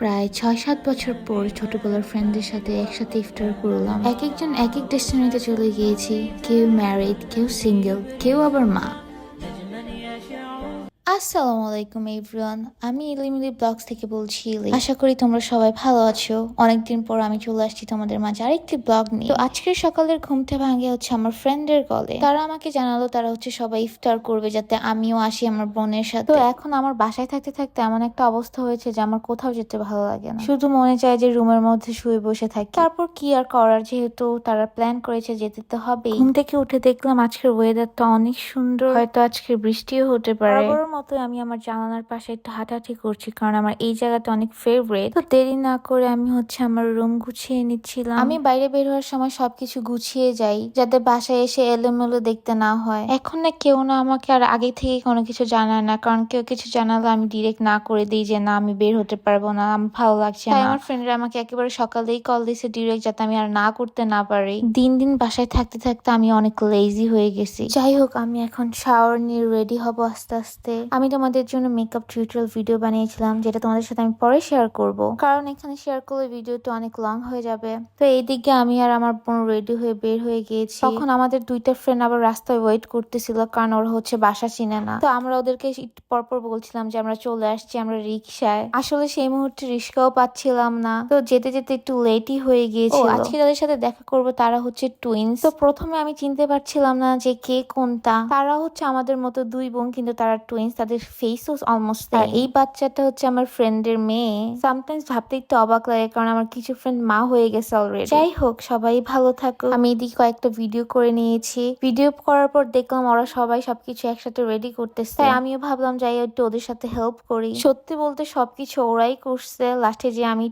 প্রায় ৬-৭ বছর পর ছোটবেলার ফ্রেন্ডদের সাথে একসাথে ইফতার করলাম। এক একজন এক এক ডেস্টিনিতে চলে গিয়েছি। কেউ ম্যারিড, কেউ সিঙ্গেল, কেউ আবার মা। আসসালামু আলাইকুম এভরিওয়ান, আমি ইলিমিলি ব্লগস থেকে বলছি। আশা করি তোমরা সবাই ভালো আছো। অনেকদিন পর আমি চলে আসছি তোমাদের মাঝে আরেকটি ব্লগ নিয়ে। তো আজকের সকালের ঘুমটা ভাঙে হচ্ছে আমার ফ্রেন্ডের কলে। তারা আমাকে জানালো তারা হচ্ছে সবাই ইফতার করবে, যাতে আমিও আসি আমার বোনের সাথে। তো এখন আমার বাসায় থাকতে থাকতে এমন একটা অবস্থা হয়েছে যে আমার কোথাও যেতে ভালো লাগে না, শুধু মনে চায় যে রুমের মধ্যে শুয়ে বসে থাকি। তারপর কি আর করার, যেহেতু তারা প্ল্যান করেছে যেতে তো হবে। ঘুম থেকে উঠে দেখলাম আজকের ওয়েদারটা অনেক সুন্দর, হয়তো আজকে বৃষ্টিও হতে পারে। মতো আমি আমার জানালার পাশে একটু হাঁটাহাঁটি করছি, কারণ আমার এই জায়গাটা অনেক ফেভারিট। তো দেরি না করে আমি হচ্ছে আমার রুম গুছিয়ে নিচ্ছিলাম। আমি বাইরে বের হওয়ার সময় সবকিছু গুছিয়ে যাই, যাতে বাসায় এসে এলোমেলো দেখতে না হয়। এখন না কেউ না আমাকে আর আগে থেকে কোনো কিছু জানায় না, কারণ কেউ কিছু জানালে আমি ডিরেক্ট না করে দিই যে না আমি বের হতে পারবো না, আমার ভালো লাগছে না। আমার ফ্রেন্ডরা আমাকে একেবারে সকালেই কল দিয়েছে ডিরেক্ট, যাতে আমি আর না করতে না পারি। দিন দিন বাসায় থাকতে থাকতে আমি অনেক লেজি হয়ে গেছি। যাই হোক, আমি এখন শাওয়ার নিয়ে রেডি হব আস্তে আস্তে। আমি তোমাদের জন্য মেকআপ টিউটোরিয়াল ভিডিও বানিয়েছিলাম, যেটা তোমাদের সাথে আমি পরে শেয়ার করব, কারণ এখানে শেয়ার করলে ভিডিওটা অনেক লং হয়ে যাবে। তো এইদিকে আমি আর আমার বোন রেডি হয়ে বের হয়ে গিয়েছি। তখন আমাদের দুইটা ফ্রেন্ড আবার রাস্তায় ওয়েট করতেছিল, কারণ ওরা হচ্ছে বাসা চিনে না। তো আমরা ওদেরকে একটু পরপর বলছিলাম যে আমরা চলে আসছি, আমরা রিক্সায়। আসলে সেই মুহূর্তে রিক্সাও পাচ্ছিলাম না, তো যেতে যেতে একটু লেটই হয়ে গিয়েছিল। আজকে তাদের সাথে দেখা করব, তারা হচ্ছে টুইন্স। তো প্রথমে আমি চিনতে পারছিলাম না যে কে কোনটা। তারা হচ্ছে আমাদের মতো দুই বোন, কিন্তু তারা টুইন্স, তাদের ফেসও অলমোস্ট। আর এই বাচ্চাটা হচ্ছে আমার ফ্রেন্ডের মেয়ে। সামটাইমস ভাবতে একটু অবাক লাগে, কারণ আমার কিছু ফ্রেন্ড মা হয়ে গেছে অলরেডি। যাই হোক, সবাই ভালো থাকো। আমি এদিকে কয়েকটা ভিডিও করে নিয়েছি। ভিডিও করার পর দেখলাম ওরা সবাই সবকিছু একসাথে রেডি করতেছে, তাই আমিও ভাবলাম যাই একটু ওদের সাথে হেল্প করি। সত্যি বলতে সবকিছু ওরাই করছে, লাস্টে যে আমি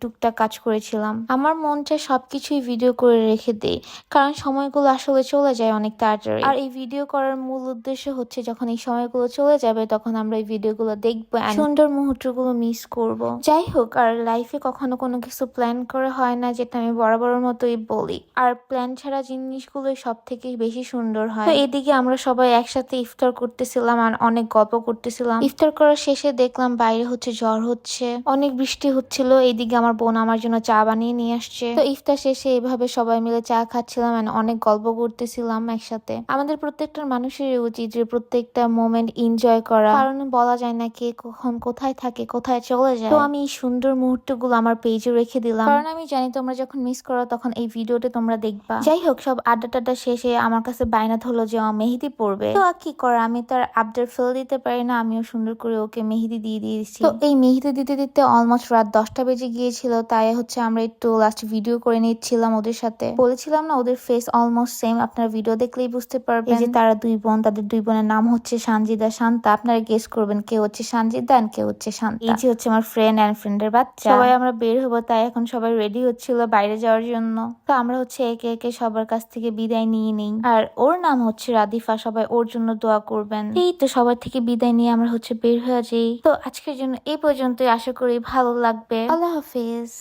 টুকটাক কাজ করেছিলাম। আমার মন চায় সবকিছুই ভিডিও করে রেখে দেই, কারণ সময়গুলো আসলে চলে যায় অনেক তাড়াতাড়ি। আর এই ভিডিও করার মূল উদ্দেশ্য হচ্ছে যখন এই সময়গুলো চলে যাবে তখন আমরা এই ভিডিওগুলো দেখবো, সুন্দর মুহূর্তগুলো মিস করব। যাই হোক, আর লাইফে কখনো কোনো কিছু প্ল্যান করে হয় না, যেটা আমি বরাবরের মতোই বলি। আর প্ল্যান ছাড়া জিনিসগুলো সব থেকে বেশি সুন্দর হয়। তো এদিকে আমরা সবাই একসাথে ইফতার করতেছিলাম আর অনেক গল্প করতেছিলাম। ইফতার করার শেষে দেখলাম বাইরে হচ্ছে ঝড় হচ্ছে, অনেক বৃষ্টি হচ্ছিল। এইদিকে আমার বোন আমার জন্য চা বানিয়ে নিয়ে আসছে। তো ইফতার শেষে এইভাবে সবাই মিলে চা খাচ্ছিলাম, অনেক গল্প করতেছিলাম একসাথে। আমাদের প্রত্যেকটা মানুষেরই উচিত যে প্রত্যেকটা মোমেন্ট এনজয় করা, কারণ বলা যায় না কে কখন কোথায় থাকে, কোথায় চলে যায়। তো আমি এই সুন্দর মুহূর্তগুলো আমার পেজে রেখে দিলাম, কারণ আমি জানি তোমরা যখন মিস করো তখন এই ভিডিওটা তোমরা দেখবা। যাই হোক, সব আড্ডা টাড্ডা শেষে আমার কাছে বায়না হলো যে মেহেদি পড়বে। তো কি করা, আমি তার আবদার ফেলে দিতে পারি না, আমিও সুন্দর করে ওকে মেহেদি দিয়ে দিয়েছি। তো এই মেহেদি দিতে দিতে অলমোস্ট রাত 10টা বেজে গিয়েছিল, তাই হচ্ছে আমরা একটু লাস্ট ভিডিও করে নিচ্ছিলাম ওদের সাথে। বলেছিলাম না ওদের ফেস অলমোস্ট সেম, আপনারা ভিডিও দেখলেই বুঝতে পারবেন। এই যে তারা দুই বোন, তাদের দুই বোনের নাম হচ্ছে সানজিদা শান্তা। আপনারা গেস করবেন কে হচ্ছে সানজিদা আর কে হচ্ছে শান্তা। এই যে হচ্ছে আমার ফ্রেন্ড এন্ড ফ্রেন্ডের বাচ্চা। সবাই আমরা বের হবো, তাই এখন সবাই রেডি হচ্ছিল বাইরে যাওয়ার জন্য। তো আমরা হচ্ছে একে একে সবার কাছ থেকে বিদায় নিয়ে নিই। আর ওর নাম হচ্ছে রাদিফা, সবাই ওর জন্য দোয়া করবেন। এই তো সবার থেকে বিদায় নিয়ে আমরা হচ্ছে বের হয়ে যাই। তো আজকের জন্য এই পর্যন্তই, আশা করি ভালো লাগবে। আল্লাহ হাফেজ।